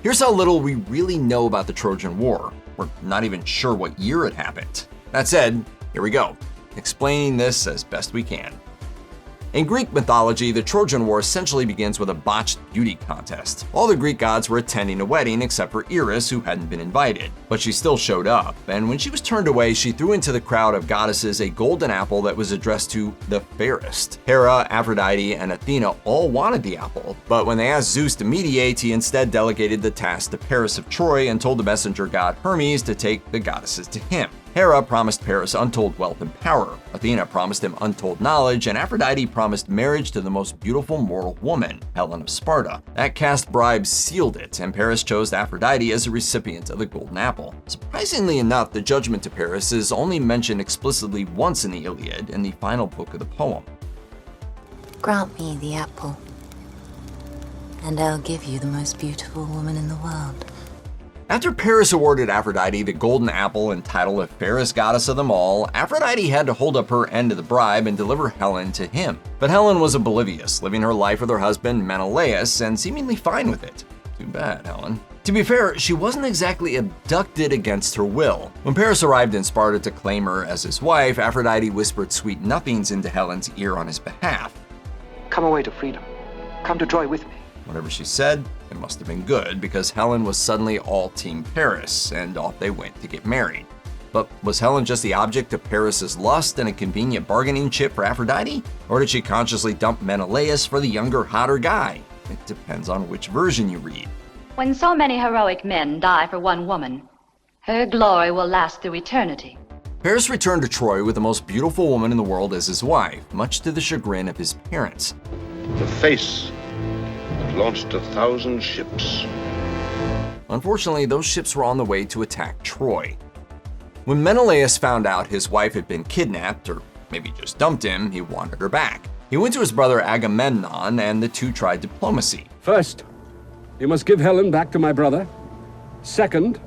Here's how little we really know about the Trojan War. We're not even sure what year it happened. That said, here we go, explaining this as best we can. In Greek mythology, the Trojan War essentially begins with a botched beauty contest. All the Greek gods were attending a wedding except for Eris, who hadn't been invited. But she still showed up, and when she was turned away, she threw into the crowd of goddesses a golden apple that was addressed to the fairest. Hera, Aphrodite, and Athena all wanted the apple, but when they asked Zeus to mediate, he instead delegated the task to Paris of Troy and told the messenger god Hermes to take the goddesses to him. Hera promised Paris untold wealth and power, Athena promised him untold knowledge, and Aphrodite promised marriage to the most beautiful mortal woman, Helen of Sparta. That caste bribe sealed it, and Paris chose Aphrodite as a recipient of the golden apple. Surprisingly enough, the judgment to Paris is only mentioned explicitly once in the Iliad, in the final book of the poem. Grant me the apple, and I'll give you the most beautiful woman in the world. After Paris awarded Aphrodite the golden apple and title of fairest goddess of them all, Aphrodite had to hold up her end of the bribe and deliver Helen to him. But Helen was oblivious, living her life with her husband Menelaus and seemingly fine with it. Too bad, Helen. To be fair, she wasn't exactly abducted against her will. When Paris arrived in Sparta to claim her as his wife, Aphrodite whispered sweet nothings into Helen's ear on his behalf. Come away to freedom. Come to Troy with me. Whatever she said, it must have been good, because Helen was suddenly all Team Paris, and off they went to get married. But was Helen just the object of Paris's lust and a convenient bargaining chip for Aphrodite? Or did she consciously dump Menelaus for the younger, hotter guy? It depends on which version you read. When so many heroic men die for one woman, her glory will last through eternity. Paris returned to Troy with the most beautiful woman in the world as his wife, much to the chagrin of his parents. The face that launched 1,000 ships. Unfortunately, those ships were on the way to attack Troy. When Menelaus found out his wife had been kidnapped, or maybe just dumped him, he wanted her back. He went to his brother Agamemnon, and the two tried diplomacy. First, you must give Helen back to my brother. Second,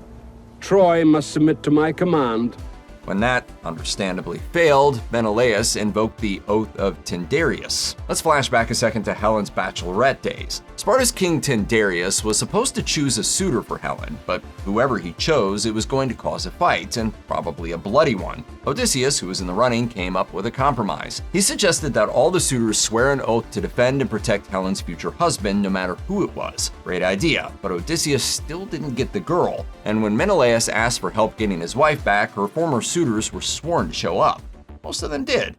Troy must submit to my command. When that understandably failed, Menelaus invoked the Oath of Tyndareus. Let's flash back a second to Helen's bachelorette days. Sparta's king Tyndareus was supposed to choose a suitor for Helen, but whoever he chose, it was going to cause a fight, and probably a bloody one. Odysseus, who was in the running, came up with a compromise. He suggested that all the suitors swear an oath to defend and protect Helen's future husband, no matter who it was. Great idea, but Odysseus still didn't get the girl, and when Menelaus asked for help getting his wife back, her former suitors were sworn to show up. Most of them did.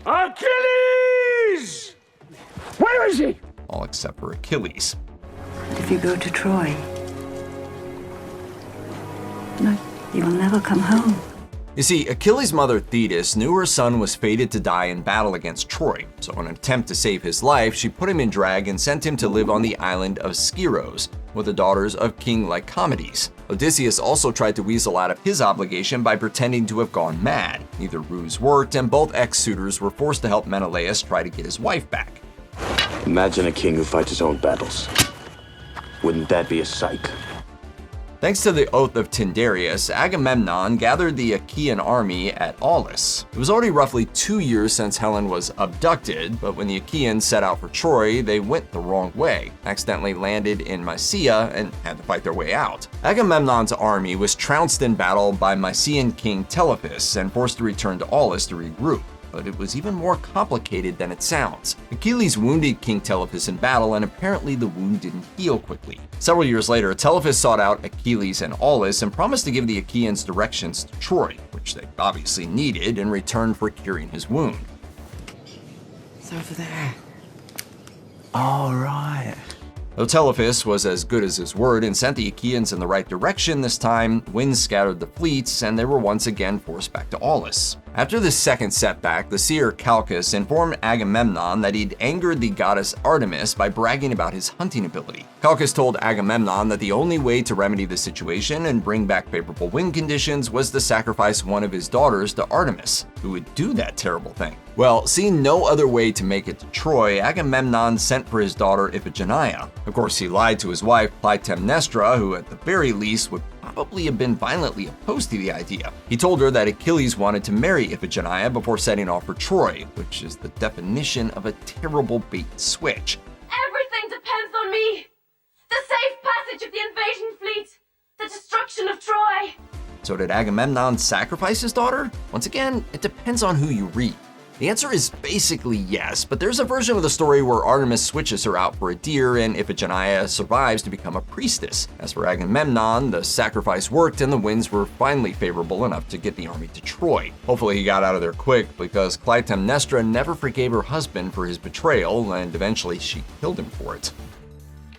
Achilles! Where is he? All except for Achilles. But if you go to Troy, no, you will never come home. You see, Achilles' mother Thetis knew her son was fated to die in battle against Troy, so in an attempt to save his life, she put him in drag and sent him to live on the island of Skyros with the daughters of King Lycomedes. Odysseus also tried to weasel out of his obligation by pretending to have gone mad. Neither ruse worked, and both ex-suitors were forced to help Menelaus try to get his wife back. Imagine a king who fights his own battles. Wouldn't that be a sight? Thanks to the Oath of Tyndareus, Agamemnon gathered the Achaean army at Aulis. It was already roughly 2 years since Helen was abducted, but when the Achaeans set out for Troy, they went the wrong way, accidentally landed in Mysia, and had to fight their way out. Agamemnon's army was trounced in battle by Mysian king Telephus and forced to return to Aulis to regroup. But it was even more complicated than it sounds. Achilles wounded King Telephus in battle, and apparently the wound didn't heal quickly. Several years later, Telephus sought out Achilles and Aulis and promised to give the Achaeans directions to Troy, which they obviously needed in return for curing his wound. It's over there. All right. Though Telephus was as good as his word and sent the Achaeans in the right direction this time, winds scattered the fleets, and they were once again forced back to Aulis. After this second setback, the seer Calchas informed Agamemnon that he'd angered the goddess Artemis by bragging about his hunting ability. Calchas told Agamemnon that the only way to remedy the situation and bring back favorable wind conditions was to sacrifice one of his daughters to Artemis, who would do that terrible thing. Well, seeing no other way to make it to Troy, Agamemnon sent for his daughter Iphigenia. Of course, he lied to his wife Clytemnestra, who at the very least would probably have been violently opposed to the idea. He told her that Achilles wanted to marry Iphigenia before setting off for Troy, which is the definition of a terrible bait and switch. Everything depends on me! The safe passage of the invasion So did Agamemnon sacrifice his daughter? Once again, it depends on who you read. The answer is basically yes, but there's a version of the story where Artemis switches her out for a deer and Iphigenia survives to become a priestess. As for Agamemnon, the sacrifice worked and the winds were finally favorable enough to get the army to Troy. Hopefully he got out of there quick because Clytemnestra never forgave her husband for his betrayal and eventually she killed him for it.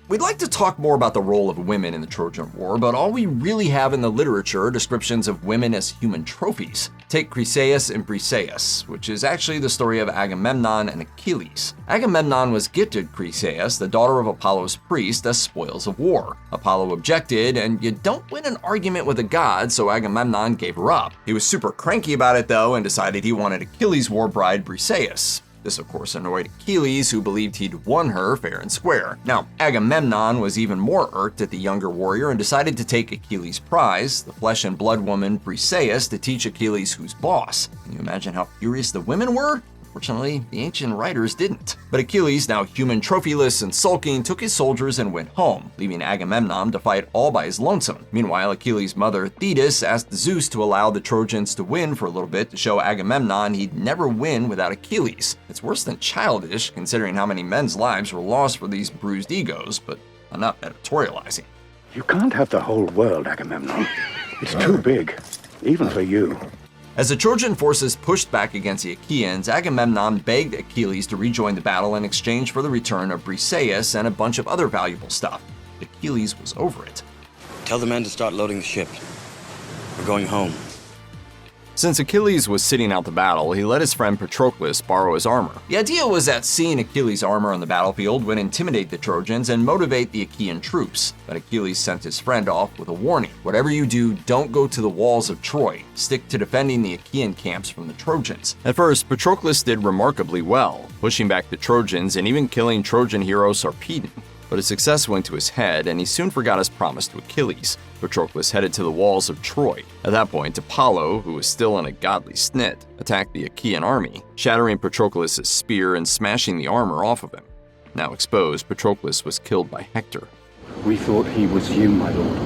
We'd like to talk more about the role of women in the Trojan War, but all we really have in the literature are descriptions of women as human trophies. Take Chryseis and Briseis, which is actually the story of Agamemnon and Achilles. Agamemnon was gifted Chryseis, the daughter of Apollo's priest, as spoils of war. Apollo objected, and you don't win an argument with a god, so Agamemnon gave her up. He was super cranky about it though and decided he wanted Achilles' war bride Briseis. This, of course, annoyed Achilles, who believed he'd won her fair and square. Now, Agamemnon was even more irked at the younger warrior and decided to take Achilles' prize, the flesh and blood woman Briseis, to teach Achilles who's boss. Can you imagine how furious the women were? Unfortunately, the ancient writers didn't. But Achilles, now human trophyless and sulking, took his soldiers and went home, leaving Agamemnon to fight all by his lonesome. Meanwhile, Achilles' mother, Thetis, asked Zeus to allow the Trojans to win for a little bit to show Agamemnon he'd never win without Achilles. It's worse than childish, considering how many men's lives were lost for these bruised egos, but enough editorializing. You can't have the whole world, Agamemnon. It's too big, even for you. As the Trojan forces pushed back against the Achaeans, Agamemnon begged Achilles to rejoin the battle in exchange for the return of Briseis and a bunch of other valuable stuff. Achilles was over it. Tell the men to start loading the ship. We're going home. Since Achilles was sitting out the battle, he let his friend Patroclus borrow his armor. The idea was that seeing Achilles' armor on the battlefield would intimidate the Trojans and motivate the Achaean troops. But Achilles sent his friend off with a warning. Whatever you do, don't go to the walls of Troy. Stick to defending the Achaean camps from the Trojans. At first, Patroclus did remarkably well, pushing back the Trojans and even killing Trojan hero Sarpedon. But his success went to his head, and he soon forgot his promise to Achilles. Patroclus headed to the walls of Troy. At that point, Apollo, who was still in a godly snit, attacked the Achaean army, shattering Patroclus' spear and smashing the armor off of him. Now exposed, Patroclus was killed by Hector. We thought he was you, my lord.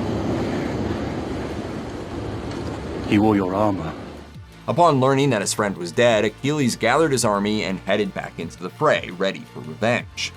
He wore your armor. Upon learning that his friend was dead, Achilles gathered his army and headed back into the fray, ready for revenge.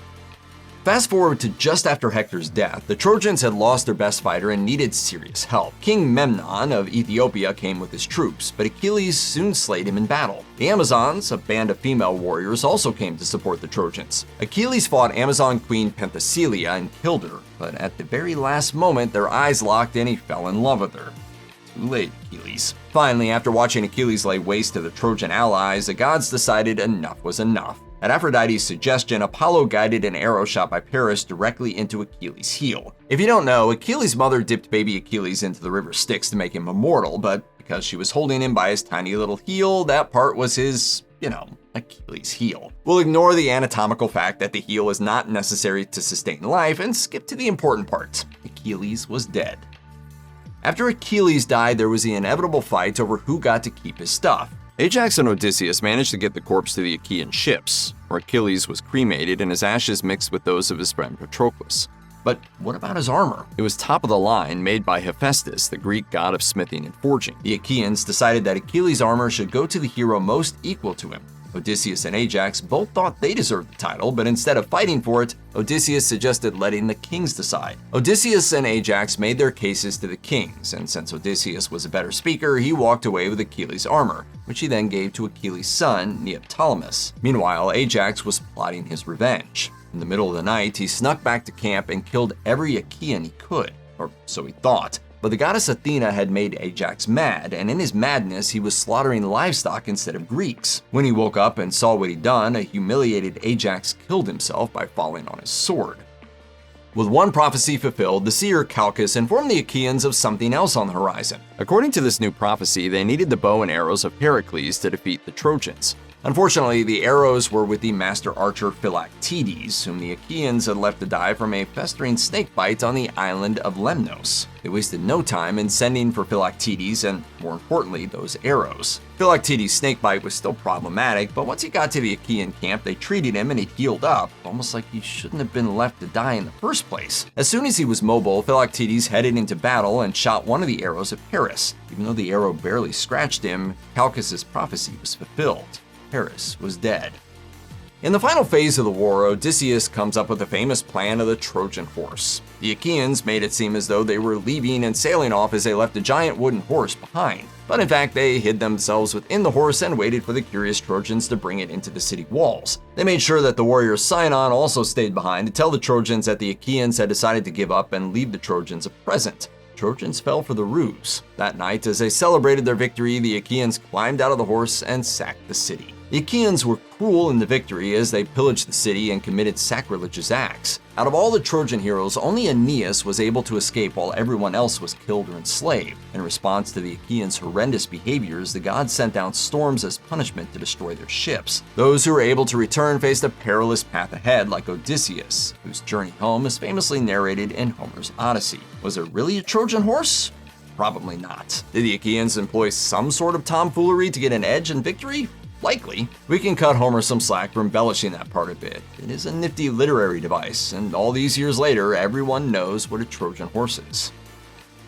Fast forward to just after Hector's death, the Trojans had lost their best fighter and needed serious help. King Memnon of Ethiopia came with his troops, but Achilles soon slayed him in battle. The Amazons, a band of female warriors, also came to support the Trojans. Achilles fought Amazon queen Penthesilea and killed her, but at the very last moment their eyes locked and he fell in love with her. Too late, Achilles. Finally, after watching Achilles lay waste to the Trojan allies, the gods decided enough was enough. At Aphrodite's suggestion, Apollo guided an arrow shot by Paris directly into Achilles' heel. If you don't know, Achilles' mother dipped baby Achilles into the river Styx to make him immortal, but because she was holding him by his tiny little heel, that part was his, Achilles' heel. We'll ignore the anatomical fact that the heel is not necessary to sustain life and skip to the important parts. Achilles was dead. After Achilles died, there was the inevitable fight over who got to keep his stuff. Ajax and Odysseus managed to get the corpse to the Achaean ships, where Achilles was cremated and his ashes mixed with those of his friend Patroclus. But what about his armor? It was top of the line, made by Hephaestus, the Greek god of smithing and forging. The Achaeans decided that Achilles' armor should go to the hero most equal to him. Odysseus and Ajax both thought they deserved the title, but instead of fighting for it, Odysseus suggested letting the kings decide. Odysseus and Ajax made their cases to the kings, and since Odysseus was a better speaker, he walked away with Achilles' armor, which he then gave to Achilles' son, Neoptolemus. Meanwhile, Ajax was plotting his revenge. In the middle of the night, he snuck back to camp and killed every Achaean he could, or so he thought. But the goddess Athena had made Ajax mad, and in his madness, he was slaughtering livestock instead of Greeks. When he woke up and saw what he'd done, a humiliated Ajax killed himself by falling on his sword. With one prophecy fulfilled, the seer Calchas informed the Achaeans of something else on the horizon. According to this new prophecy, they needed the bow and arrows of Heracles to defeat the Trojans. Unfortunately, the arrows were with the master archer Philoctetes, whom the Achaeans had left to die from a festering snake bite on the island of Lemnos. They wasted no time in sending for Philoctetes and, more importantly, those arrows. Philoctetes' snakebite was still problematic, but once he got to the Achaean camp, they treated him and he healed up, almost like he shouldn't have been left to die in the first place. As soon as he was mobile, Philoctetes headed into battle and shot one of the arrows at Paris. Even though the arrow barely scratched him, Calchas' prophecy was fulfilled. Paris was dead. In the final phase of the war, Odysseus comes up with the famous plan of the Trojan Horse. The Achaeans made it seem as though they were leaving and sailing off as they left a giant wooden horse behind. But in fact, they hid themselves within the horse and waited for the curious Trojans to bring it into the city walls. They made sure that the warrior Sinon also stayed behind to tell the Trojans that the Achaeans had decided to give up and leave the Trojans a present. Trojans fell for the ruse. That night, as they celebrated their victory, the Achaeans climbed out of the horse and sacked the city. The Achaeans were cruel in the victory as they pillaged the city and committed sacrilegious acts. Out of all the Trojan heroes, only Aeneas was able to escape while everyone else was killed or enslaved. In response to the Achaeans' horrendous behaviors, the gods sent down storms as punishment to destroy their ships. Those who were able to return faced a perilous path ahead, like Odysseus, whose journey home is famously narrated in Homer's Odyssey. Was it really a Trojan horse? Probably not. Did the Achaeans employ some sort of tomfoolery to get an edge in victory? Likely. We can cut Homer some slack for embellishing that part a bit. It is a nifty literary device, and all these years later, everyone knows what a Trojan horse is.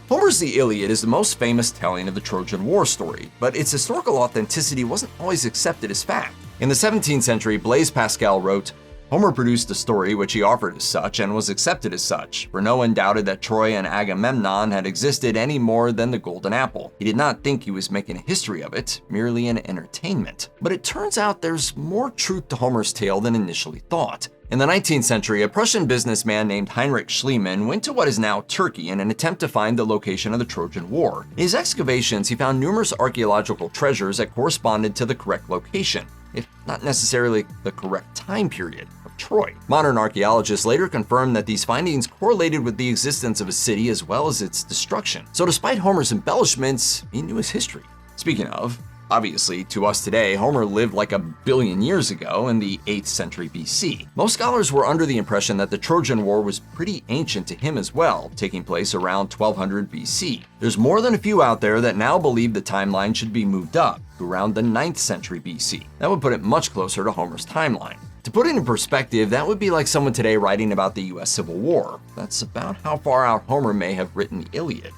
Homer's The Iliad is the most famous telling of the Trojan War story, but its historical authenticity wasn't always accepted as fact. In the 17th century, Blaise Pascal wrote, Homer produced a story which he offered as such and was accepted as such, for no one doubted that Troy and Agamemnon had existed any more than the Golden Apple. He did not think he was making a history of it, merely an entertainment. But it turns out there's more truth to Homer's tale than initially thought. In the 19th century, a Prussian businessman named Heinrich Schliemann went to what is now Turkey in an attempt to find the location of the Trojan War. In his excavations, he found numerous archaeological treasures that corresponded to the correct location, if not necessarily the correct time period of Troy. Modern archaeologists later confirmed that these findings correlated with the existence of a city as well as its destruction. So despite Homer's embellishments, he knew his history. Speaking of, obviously, to us today, Homer lived like a billion years ago in the 8th century BC. Most scholars were under the impression that the Trojan War was pretty ancient to him as well, taking place around 1200 BC. There's more than a few out there that now believe the timeline should be moved up to around the 9th century BC. That would put it much closer to Homer's timeline. To put it in perspective, that would be like someone today writing about the US Civil War. That's about how far out Homer may have written the Iliad.